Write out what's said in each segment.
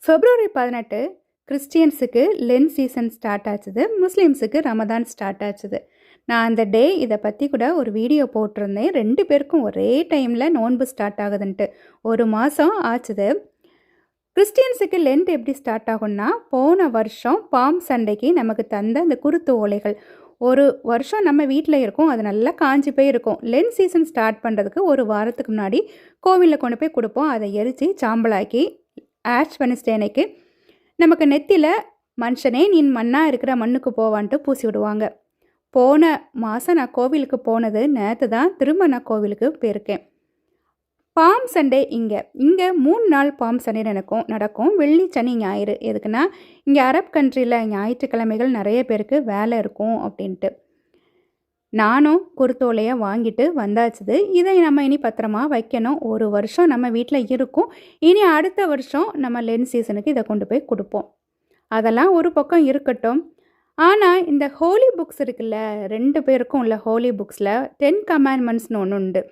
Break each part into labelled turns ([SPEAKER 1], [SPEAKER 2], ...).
[SPEAKER 1] பிப்ரவரி 18 கிறிஸ்டியன்ஸுக்கு Lent season start ஆச்சுது. முஸ்லீம்ஸுக்கு ரமதான் ஸ்டார்ட் ஆச்சுது. நான் அந்த டே இதை பற்றி கூட ஒரு வீடியோ போட்டிருந்தேன். 2 பேருக்கும் ஒரே டைமில் நோன்பு ஸ்டார்ட் ஆகுதுன்ட்டு. ஒரு மாதம் ஆச்சுது. கிறிஸ்டியன்ஸுக்கு லென்ட் எப்படி ஸ்டார்ட் ஆகும்னா, போன வருஷம் பாம் சண்டைக்கு நமக்கு தந்த அந்த குருத்து ஓலைகள் ஒரு வருஷம் நம்ம வீட்டில் இருக்கும். அது நல்லா காஞ்சி போய் இருக்கும். லென்ட் சீசன் ஸ்டார்ட் பண்ணுறதுக்கு ஒரு வாரத்துக்கு முன்னாடி கோவிலில் கொண்டு போய் கொடுப்போம். அதை எரித்து சாம்பலாக்கி ஆஷ் வெனிஸ்டே நமக்கு நெத்தியில் மனுஷனே நீ மண்ணாக இருக்கிற மண்ணுக்கு போவான்ட்டு பூசி விடுவாங்க. போன மாதம் நான் கோவிலுக்கு போனது நேற்று தான். திரும்ப நான் கோவிலுக்கு போயிருக்கேன். பாம் சண்டே இங்கே 3 நாள் பாம் சண்டே நடக்கும். வெள்ளி, சனி, ஞாயிறு. எதுக்குன்னா இங்கே அரப் கண்ட்ரியில் ஞாயிற்றுக்கிழமைகள் நிறைய பேருக்கு வேலை இருக்கும் அப்படின்ட்டு. நானும் குருத்தோலையை வாங்கிட்டு வந்தாச்சுது. இதை நம்ம இனி பத்திரமா வைக்கணும். ஒரு வருஷம் நம்ம வீட்டில் இருக்கும். இனி அடுத்த வருஷம் நம்ம லென்ட் சீசனுக்கு இதை கொண்டு போய் கொடுப்போம். அதெல்லாம் ஒரு பக்கம் இருக்கட்டும். ஆனால் இந்த ஹோலி புக்ஸ் இருக்குல்ல, 2 பேருக்கும் உள்ள ஹோலி புக்ஸில் 10 கமாண்ட்மெண்ட்ஸ்னு ஒன்று உண்டு.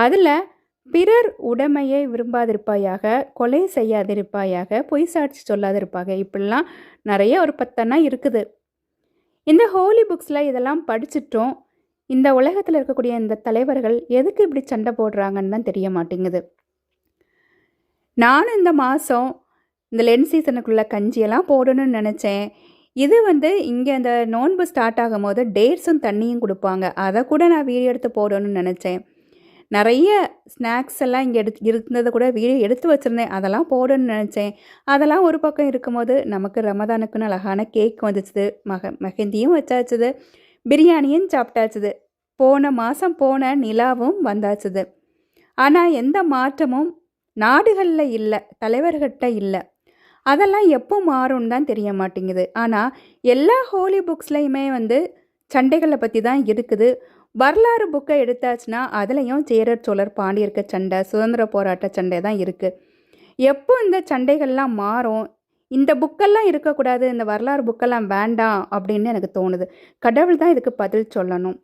[SPEAKER 1] அதில் பிறர் உடைமையை விரும்பாதிருப்பாயாக, கொலை செய்யாதிருப்பாயாக, பொய் சாட்சி சொல்லாதிருப்பாக, இப்படிலாம் நிறைய ஒரு 10 இருக்குது. இந்த ஹோலி புக்ஸில் இதெல்லாம் படிச்சிட்டோம். இந்த உலகத்தில் இருக்கக்கூடிய இந்த தலைவர்கள் எதுக்கு இப்படி சண்டை போடுறாங்கன்னு தான் தெரிய மாட்டேங்குது. நானும் இந்த மாதம் இந்த லென்ட் சீசனுக்குள்ளே கஞ்சியெல்லாம் போடணும்னு நினச்சேன். இது இங்கே அந்த நோன்பு ஸ்டார்ட் ஆகும் போது டேட்ஸும் தண்ணியும் கொடுப்பாங்க. அதை கூட நான் வீடியோ எடுத்து போடணும்னு நினச்சேன். நிறைய ஸ்நாக்ஸ் எல்லாம் இங்கே இருந்ததை கூட வீடியோ எடுத்து வச்சுருந்தேன். அதெல்லாம் போடணும்னு நினச்சேன். அதெல்லாம் ஒரு பக்கம் இருக்கும்போது நமக்கு ரமதானுக்குன்னு அழகான கேக் வந்துச்சுது. மெஹந்தியும் வச்சாச்சுது. பிரியாணியும் சாப்பிட்டாச்சுது. போன மாதம் போன நிலாவும் வந்தாச்சுது. ஆனால் எந்த மாற்றமும் நாடுகளில் இல்லை, தலைவர்கிட்ட இல்லை. அதெல்லாம் எப்போ மாறும்னு தான் தெரிய மாட்டேங்குது. ஆனால் எல்லா ஹோலி புக்ஸ்லையுமே சண்டைகளை பற்றி தான் இருக்குது. வரலாறு புக்கை எடுத்தாச்சுன்னா அதுலேயும் சேரர், சோழர், பாண்டியர்க்க சண்டை, சுதந்திர போராட்ட சண்டை தான் இருக்குது. எப்போ இந்த சண்டைகள்லாம் மாறும்? இந்த புக்கெல்லாம் இருக்கக்கூடாது, இந்த வரலாறு புக்கெல்லாம் வேண்டாம் அப்படின்னு எனக்கு தோணுது. கடவுள் தான் இதுக்கு பதில் சொல்லணும்.